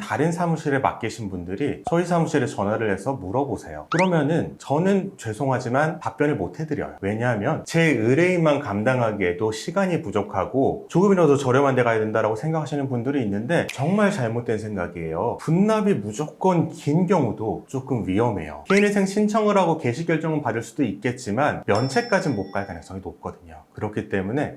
다른 사무실에 맡기신 분들이 저희 사무실에 전화를 해서 물어보세요. 그러면은 저는 죄송하지만 답변을 못 해드려요. 왜냐하면 제 의뢰인만 감당하기에도 시간이 부족하고 조금이라도 저렴한 데 가야 된다고 생각하시는 분들이 있는데 정말 잘못된 생각이에요. 분납이 무조건 긴 경우도 조금 위험해요. 개인회생 신청을 하고 개시 결정은 받을 수도 있겠지만 면책까지는 못 갈 가능성이 높거든요. 그렇기 때문에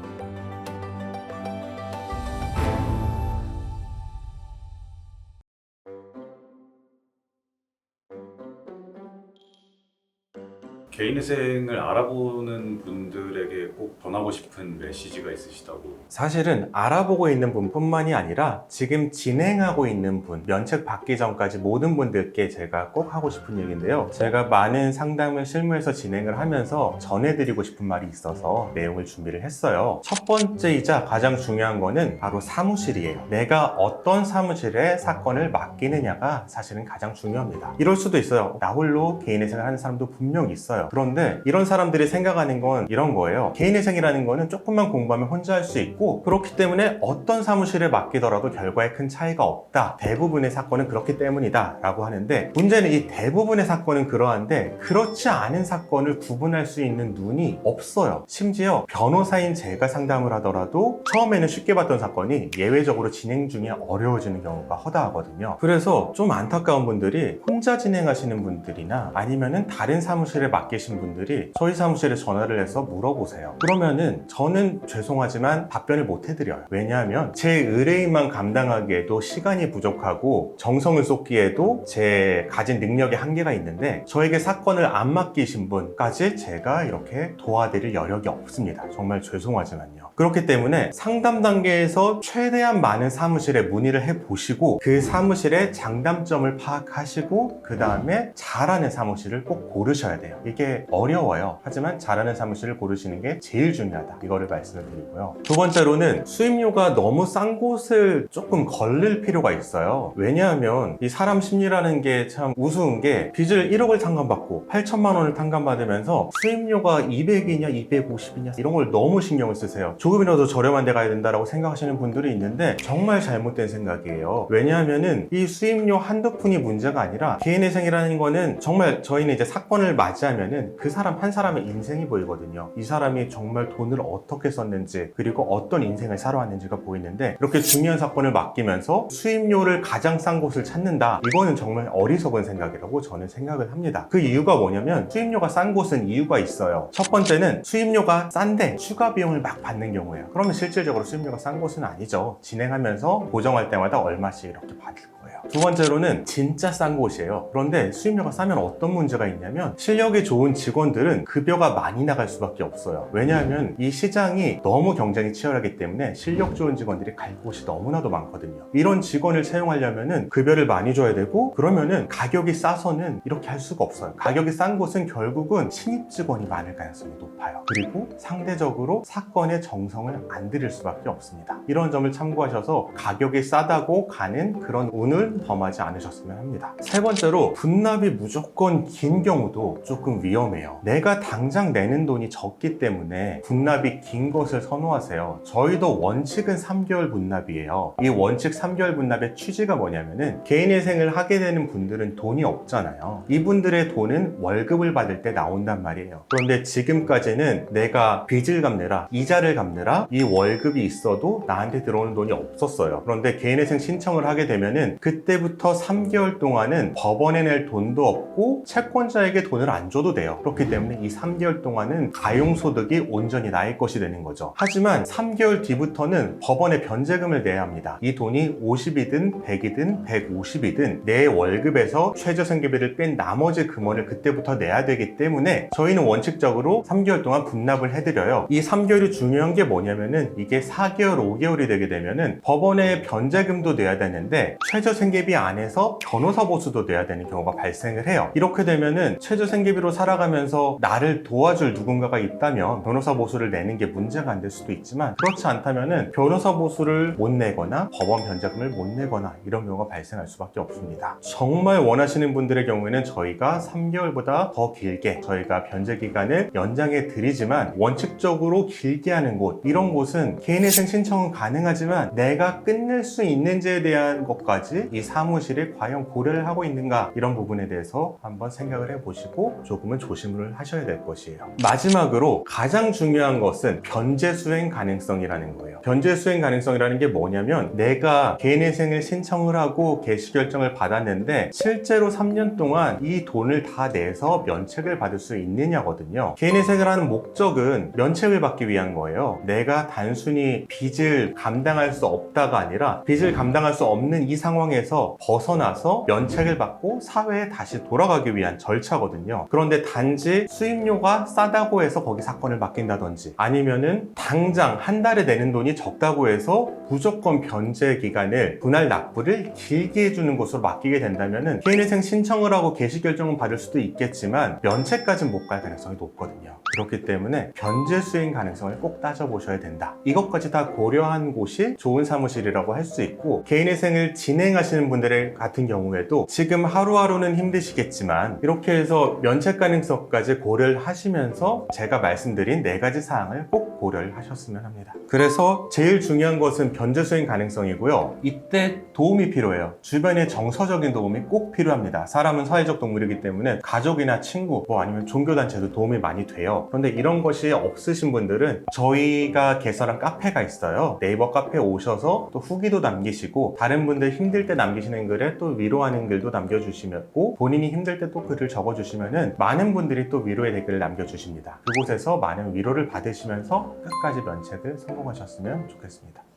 개인회생을 알아보는 분들에게 꼭 전하고 싶은 메시지가 있으시다고. 사실은 알아보고 있는 분뿐만이 아니라 지금 진행하고 있는 분, 면책 받기 전까지 모든 분들께 제가 꼭 하고 싶은 얘기인데요. 제가 많은 상담을 실무에서 진행을 하면서 전해드리고 싶은 말이 있어서 내용을 준비를 했어요. 첫 번째이자 가장 중요한 거는 바로 사무실이에요. 내가 어떤 사무실에 사건을 맡기느냐가 사실은 가장 중요합니다. 이럴 수도 있어요. 나 홀로 개인회생을 하는 사람도 분명 있어요. 그런데 이런 사람들이 생각하는 건 이런 거예요. 개인회생이라는 거는 조금만 공부하면 혼자 할 수 있고 그렇기 때문에 어떤 사무실에 맡기더라도 결과에 큰 차이가 없다. 대부분의 사건은 그렇기 때문이다 라고 하는데 문제는 이 대부분의 사건은 그러한데 그렇지 않은 사건을 구분할 수 있는 눈이 없어요. 심지어 변호사인 제가 상담을 하더라도 처음에는 쉽게 봤던 사건이 예외적으로 진행 중에 어려워지는 경우가 허다하거든요. 그래서 좀 안타까운 분들이 혼자 진행하시는 분들이나 아니면은 다른 사무실에 맡기신 분들이 저희 사무실에 전화를 해서 물어보세요. 그러면은 저는 죄송하지만 답변을 못 해드려요. 왜냐하면 제 의뢰인만 감당하기에도 시간이 부족하고 정성을 쏟기에도 제 가진 능력의 한계가 있는데 저에게 사건을 안 맡기신 분까지 제가 이렇게 도와드릴 여력이 없습니다. 정말 죄송하지만요. 그렇기 때문에 상담 단계에서 최대한 많은 사무실에 문의를 해보시고 그 사무실의 장단점을 파악하시고 그 다음에 잘하는 사무실을 꼭 고르셔야 돼요. 이게 어려워요. 하지만 잘하는 사무실을 고르시는 게 제일 중요하다. 이거를 말씀을 드리고요. 두 번째로는 수임료가 너무 싼 곳을 조금 걸릴 필요가 있어요. 왜냐하면 이 사람 심리라는 게 참 우스운 게 빚을 1억을 탕감받고 8천만 원을 탕감받으면서 수임료가 200이냐 250이냐 이런 걸 너무 신경을 쓰세요. 조금이라도 저렴한 데 가야 된다고 생각하시는 분들이 있는데 정말 잘못된 생각이에요. 왜냐하면은 이 수임료 한두 푼이 문제가 아니라 개인회생이라는 거는 정말 저희는 이제 사건을 맞이하면은 그 사람 한 사람의 인생이 보이거든요. 이 사람이 정말 돈을 어떻게 썼는지 그리고 어떤 인생을 살아왔는지가 보이는데 이렇게 중요한 사건을 맡기면서 수임료를 가장 싼 곳을 찾는다. 이거는 정말 어리석은 생각이라고 저는 생각을 합니다. 그 이유가 뭐냐면 수임료가 싼 곳은 이유가 있어요. 첫 번째는 수임료가 싼데 추가 비용을 막 받는 경우예요. 그러면 실질적으로 수임료가 싼 곳은 아니죠. 진행하면서 보정할 때마다 얼마씩 이렇게 받을 거예요. 두 번째로는 진짜 싼 곳이에요. 그런데 수임료가 싸면 어떤 문제가 있냐면 실력이 좋은 직원들은 급여가 많이 나갈 수밖에 없어요. 왜냐하면 이 시장이 너무 경쟁이 치열하기 때문에 실력 좋은 직원들이 갈 곳이 너무나도 많거든요. 이런 직원을 채용하려면은 급여를 많이 줘야 되고 그러면은 가격이 싸서는 이렇게 할 수가 없어요. 가격이 싼 곳은 결국은 신입 직원이 많을 가능성이 높아요. 그리고 상대적으로 사건의 정성을 안 들일 수밖에 없습니다. 이런 점을 참고하셔서 가격이 싸다고 가는 그런 운을 범하지 않으셨으면 합니다. 세 번째로 분납이 무조건 긴 경우도 조금 위험해요. 내가 당장 내는 돈이 적기 때문에 분납이 긴 것을 선호하세요. 저희도 원칙은 3개월 분납이에요. 이 원칙 3개월 분납의 취지가 뭐냐면은 개인회생을 하게 되는 분들은 돈이 없잖아요. 이분들의 돈은 월급을 받을 때 나온단 말이에요. 그런데 지금까지는 내가 빚을 갚느라 이자를 갚느라 이 월급이 있어도 나한테 들어오는 돈이 없었어요. 그런데 개인회생 신청을 하게 되면은 그때부터 3개월 동안은 법원에 낼 돈도 없고 채권자에게 돈을 안 줘도 돼요. 그렇기 때문에 이 3개월 동안은 가용소득이 온전히 나의 것이 되는 거죠. 하지만 3개월 뒤부터는 법원에 변제금을 내야 합니다. 이 돈이 50이든 100이든 150이든 내 월급에서 최저생계비를 뺀 나머지 금원을 그때부터 내야 되기 때문에 저희는 원칙적으로 3개월 동안 분납을 해드려요. 이 3개월이 중요한 게 뭐냐면은 이게 4개월, 5개월이 되게 되면은 법원에 변제금도 내야 되는데 최저생계비 안에서 변호사 보수도 내야 되는 경우가 발생을 해요. 이렇게 되면은 최저생계비로 살아가면서 나를 도와줄 누군가가 있다면 변호사 보수를 내는 게 문제가 안 될 수도 있지만 그렇지 않다면은 변호사 보수를 못 내거나 법원 변제금을 못 내거나 이런 경우가 발생할 수밖에 없습니다. 정말 원하시는 분들의 경우에는 저희가 3개월보다 더 길게 저희가 변제 기간을 연장해 드리지만 원칙적으로 길게 하는 곳 곳, 이런 곳은 개인회생 신청은 가능하지만 내가 끝낼 수 있는지에 대한 것까지 이 사무실이 과연 고려를 하고 있는가, 이런 부분에 대해서 한번 생각을 해보시고 조금은 조심을 하셔야 될 것이에요. 마지막으로 가장 중요한 것은 변제 수행 가능성이라는 거예요. 변제 수행 가능성이라는 게 뭐냐면, 내가 개인회생을 신청을 하고 개시 결정을 받았는데 실제로 3년 동안 이 돈을 다 내서 면책을 받을 수 있느냐거든요. 개인회생을 하는 목적은 면책을 받기 위한 거예요. 내가 단순히 빚을 감당할 수 없다가 아니라 빚을 감당할 수 없는 이 상황에서 벗어나서 면책을 받고 사회에 다시 돌아가기 위한 절차거든요. 그런데 단지 수임료가 싸다고 해서 거기 사건을 맡긴다든지, 아니면은 당장 한 달에 내는 돈이 적다고 해서 무조건 변제 기간을 분할 납부를 길게 해주는 곳으로 맡기게 된다면은 개인회생 신청을 하고 개시 결정은 받을 수도 있겠지만 면책까지는 못 갈 가능성이 높거든요. 그렇기 때문에 변제 수행 가능성을 꼭 따져보셔야 된다. 이것까지 다 고려한 곳이 좋은 사무실이라고 할 수 있고, 개인회생을 진행하시는 분들 같은 경우에도 지금 하루하루는 힘드시겠지만 이렇게 해서 면책 가능성까지 고려를 하시면서 제가 말씀드린 4가지 사항을 꼭 고려를 하셨으면 합니다. 그래서 제일 중요한 것은 변제 수행 가능성이고요. 이때 도움이 필요해요. 주변의 정서적인 도움이 꼭 필요합니다. 사람은 사회적 동물이기 때문에 가족이나 친구, 아니면 종교단체도 도움이 많이 돼요. 그런데 이런 것이 없으신 분들은 저희가 개설한 카페가 있어요. 네이버 카페에 오셔서 또 후기도 남기시고, 다른 분들 힘들 때 남기시는 글에 또 위로하는 글도 남겨주시고, 본인이 힘들 때 또 글을 적어주시면은 많은 분들이 또 위로의 댓글을 남겨주십니다. 그곳에서 많은 위로를 받으시면서 끝까지 면책을 성공하셨으면 좋겠습니다.